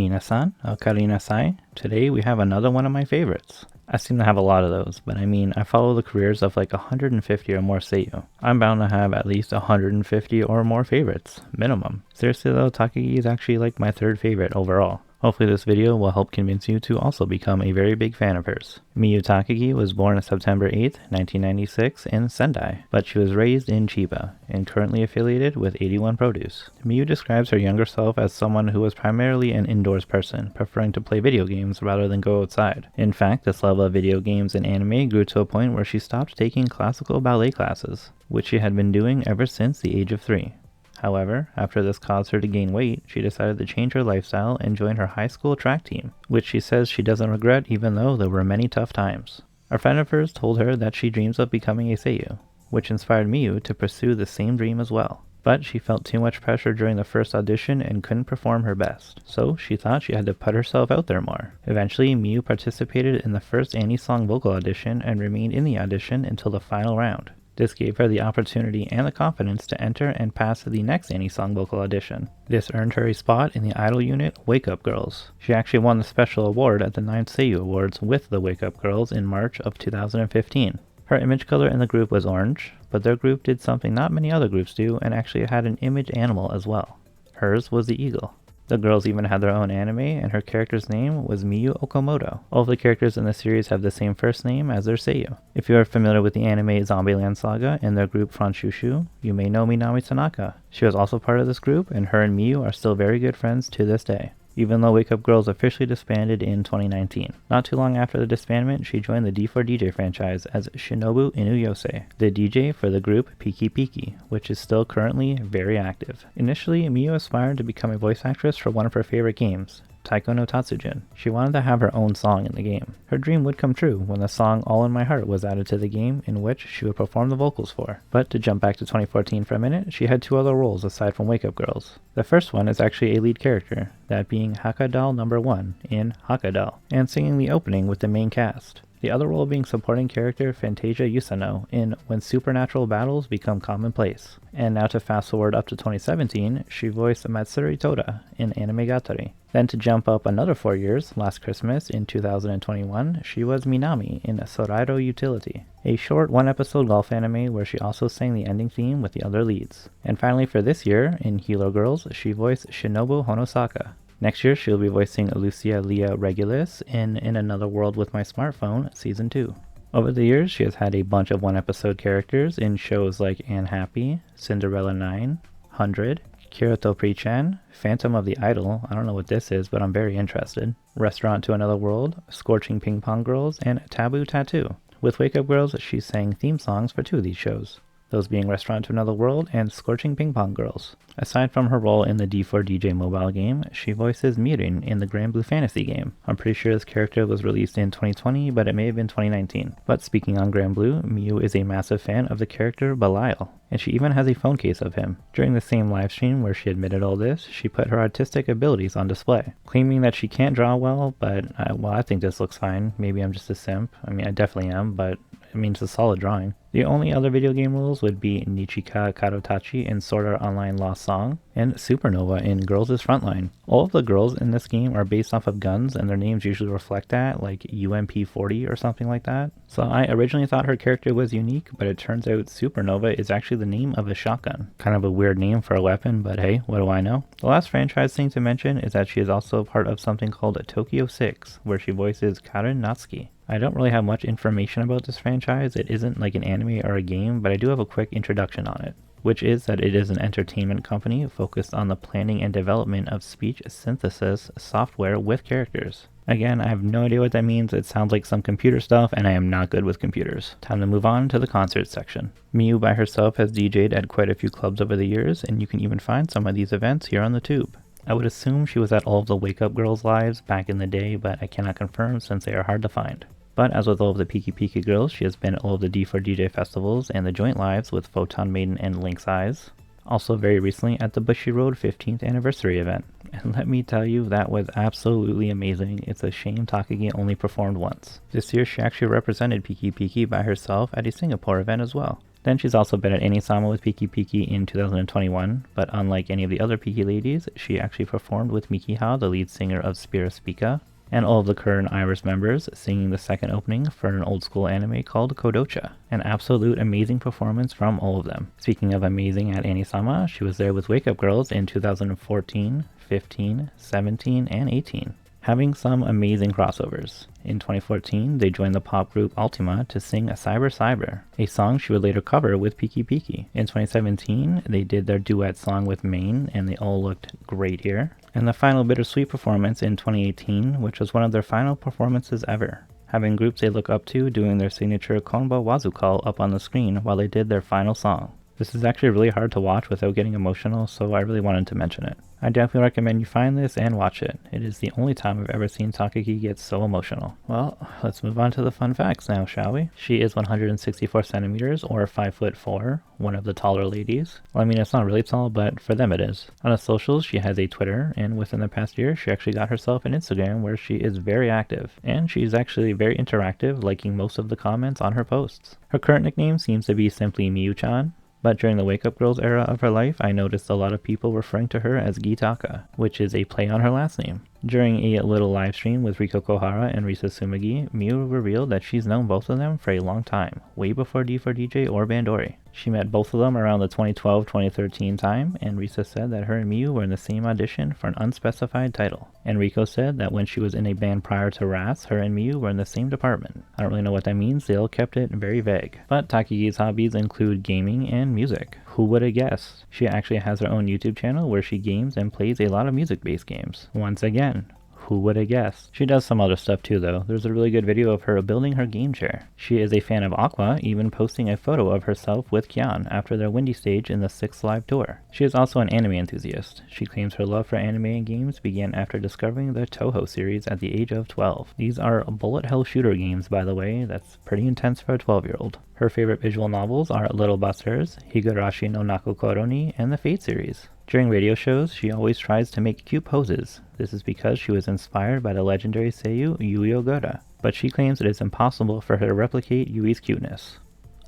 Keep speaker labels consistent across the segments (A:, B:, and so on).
A: Minasan, okarinasai. Today we have another one of my favorites. I seem to have a lot of those, but I mean, I follow the careers of like 150 or more seiyuu. I'm bound to have at least 150 or more favorites, minimum. Seriously though, Takagi is actually like my third favorite overall. Hopefully this video will help convince you to also become a very big fan of hers. Miyu Takagi was born on September 8th, 1996 in Sendai, but she was raised in Chiba and currently affiliated with 81 Produce. Miyu describes her younger self as someone who was primarily an indoors person, preferring to play video games rather than go outside. In fact, this love of video games and anime grew to a point where she stopped taking classical ballet classes, which she had been doing ever since the age of 3. However, after this caused her to gain weight, she decided to change her lifestyle and join her high school track team, which she says she doesn't regret even though there were many tough times. A friend of hers told her that she dreams of becoming a seiyuu, which inspired Miyu to pursue the same dream as well. But she felt too much pressure during the first audition and couldn't perform her best, so she thought she had to put herself out there more. Eventually, Miyu participated in the first Annie-song vocal audition and remained in the audition until the final round. This gave her the opportunity and the confidence to enter and pass the next Annie-song vocal audition. This earned her a spot in the idol unit Wake Up Girls. She actually won the special award at the 9th Seiyuu Awards with the Wake Up Girls in March of 2015. Her image color in the group was orange, but their group did something not many other groups do and actually had an image animal as well. Hers was the eagle. The girls even had their own anime, and her character's name was Miyu Okamoto. All of the characters in the series have the same first name as their seiyuu. If you are familiar with the anime Zombieland Saga and their group Franshushu, you may know Minami Tanaka. She was also part of this group, and her and Miyu are still very good friends to this day, even though Wake Up Girls officially disbanded in 2019. Not too long after the disbandment, she joined the D4DJ franchise as Shinobu Inuyose, the DJ for the group Pkey, which is still currently very active. Initially, Miyu aspired to become a voice actress for one of her favorite games, Taiko no Tatsujin. She wanted to have her own song in the game. Her dream would come true when the song All in My Heart was added to the game, in which she would perform the vocals for. But to jump back to 2014 for a minute, she had two other roles aside from Wake Up Girls. The first one is actually a lead character, that being Hakadal No. 1 in Hakadal, and singing the opening with the main cast. The other role being supporting character Fantasia Yusano in When Supernatural Battles Become Commonplace. And now to fast forward up to 2017, she voiced Matsuri Toda in Anime Gatari. Then to jump up another 4 years, last Christmas in 2021, she was Minami in Sorairo Utility, a short one-episode golf anime where she also sang the ending theme with the other leads. And finally for this year, in Hilo Girls, she voiced Shinobu Honosaka. Next year, she'll be voicing Lucia Leah Regulus in Another World with My Smartphone, Season 2. Over the years, she has had a bunch of one-episode characters in shows like Anne Happy, Cinderella 9, 100, Kirito Pre-chan, Phantom of the Idol, I don't know what this is, but I'm very interested, Restaurant to Another World, Scorching Ping Pong Girls, and Taboo Tattoo. With Wake Up Girls, she sang theme songs for two of these shows, those being Restaurant to Another World and Scorching Ping Pong Girls. Aside from her role in the D4DJ mobile game, she voices Mirin in the Grand Blue Fantasy game. I'm pretty sure this character was released in 2020, but it may have been 2019. But speaking on Grand Blue, Miyu is a massive fan of the character Belial, and she even has a phone case of him. During the same livestream where she admitted all this, she put her artistic abilities on display, claiming that she can't draw well, but I think this looks fine. Maybe I'm just a simp. I mean, I definitely am, but I mean, it's a solid drawing. The only other video game roles would be Nichika Karotachi in Sword Art Online Lost Song, and Supernova in Girls' Frontline. All of the girls in this game are based off of guns, and their names usually reflect that, like UMP-40 or something like that. So I originally thought her character was unique, but it turns out Supernova is actually the name of a shotgun. Kind of a weird name for a weapon, but hey, what do I know? The last franchise thing to mention is that she is also part of something called Tokyo 6, where she voices Karen Natsuki. I don't really have much information about this franchise. It isn't like an anime or a game, but I do have a quick introduction on it, which is that it is an entertainment company focused on the planning and development of speech synthesis software with characters. Again, I have no idea what that means. It sounds like some computer stuff, and I am not good with computers. Time to move on to the concert section. Miyu by herself has DJ'd at quite a few clubs over the years, and you can even find some of these events here on the tube. I would assume she was at all of the Wake Up Girls lives back in the day, but I cannot confirm since they are hard to find. But as with all of the Pkey girls, she has been at all of the D4DJ festivals and the joint lives with Photon Maiden and Lynx Eyes. Also very recently at the Bushy Road 15th anniversary event. And let me tell you, that was absolutely amazing. It's a shame Takagi only performed once. This year she actually represented Pkey by herself at a Singapore event as well. Then she's also been at Anisama with Pkey in 2021, but unlike any of the other Pkey ladies, she actually performed with Mikiha, the lead singer of Spika, and all of the current Iris members, singing the second opening for an old school anime called Kodocha. An absolute amazing performance from all of them. Speaking of amazing at Anisama, she was there with Wake Up Girls in 2014, 15, 17, and 18. Having some amazing crossovers. In 2014, they joined the pop group Ultima to sing Cyber Cyber, a song she would later cover with Pkey. In 2017, they did their duet song with Main, and they all looked great here. And the final bittersweet performance in 2018, which was one of their final performances ever, having groups they look up to doing their signature Konba Wazu call up on the screen while they did their final song. This is actually really hard to watch without getting emotional, so I really wanted to mention it. I definitely recommend you find this and watch it. It is the only time I've ever seen Takagi get so emotional. Well, let's move on to the fun facts now, shall we? She is 164 centimeters, or 5'4", one of the taller ladies. Well, I mean, it's not really tall, but for them it is. On the socials, she has a Twitter, and within the past year, she actually got herself an Instagram where she is very active. And she's actually very interactive, liking most of the comments on her posts. Her current nickname seems to be simply Miyu-chan, but during the Wake Up Girls era of her life, I noticed a lot of people referring to her as Gitaka, which is a play on her last name. During a little live stream with Riko Kohara and Risa Sumagi, Miyu revealed that she's known both of them for a long time, way before D4DJ or Bandori. She met both of them around the 2012-2013 time, and Risa said that her and Miyu were in the same audition for an unspecified title. And Riko said that when she was in a band prior to RAS, her and Miyu were in the same department. I don't really know what that means, they all kept it very vague. But Takagi's hobbies include gaming and music. Who would have guessed? She actually has her own YouTube channel where she games and plays a lot of music-based games. Once again, who would have guessed? She does some other stuff too though. There's a really good video of her building her game chair. She is a fan of Aqua, even posting a photo of herself with Kyan after their Windy stage in the 6th live tour. She is also an anime enthusiast. She claims her love for anime and games began after discovering the Toho series at the age of 12. These are bullet hell shooter games, by the way. That's pretty intense for a 12-year-old. Her favorite visual novels are Little Busters, Higurashi no Nakokoro ni, and the Fate series. During radio shows, she always tries to make cute poses. This is because she was inspired by the legendary seiyuu Yui Ogura, but she claims it is impossible for her to replicate Yui's cuteness.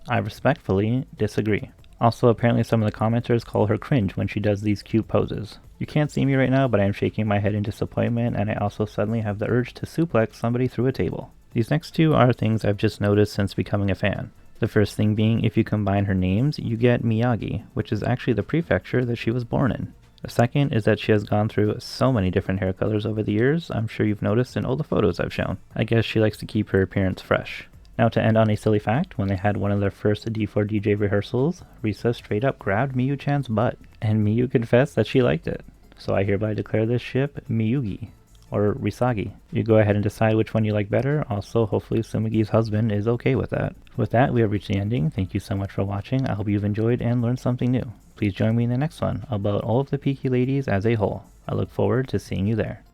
A: I respectfully disagree. Also, apparently some of the commenters call her cringe when she does these cute poses. You can't see me right now, but I am shaking my head in disappointment, and I also suddenly have the urge to suplex somebody through a table. These next two are things I've just noticed since becoming a fan. The first thing being, if you combine her names, you get Miyagi, which is actually the prefecture that she was born in. The second is that she has gone through so many different hair colors over the years. I'm sure you've noticed in all the photos I've shown. I guess she likes to keep her appearance fresh. Now to end on a silly fact, when they had one of their first D4DJ rehearsals, Risa straight up grabbed Miyu-chan's butt, and Miyu confessed that she liked it. So I hereby declare this ship Miyugi, or Risagi. You go ahead and decide which one you like better. Also, hopefully Sumigi's husband is okay with that. With that, we have reached the ending. Thank you so much for watching. I hope you've enjoyed and learned something new. Please join me in the next one about all of the Peaky ladies as a whole. I look forward to seeing you there.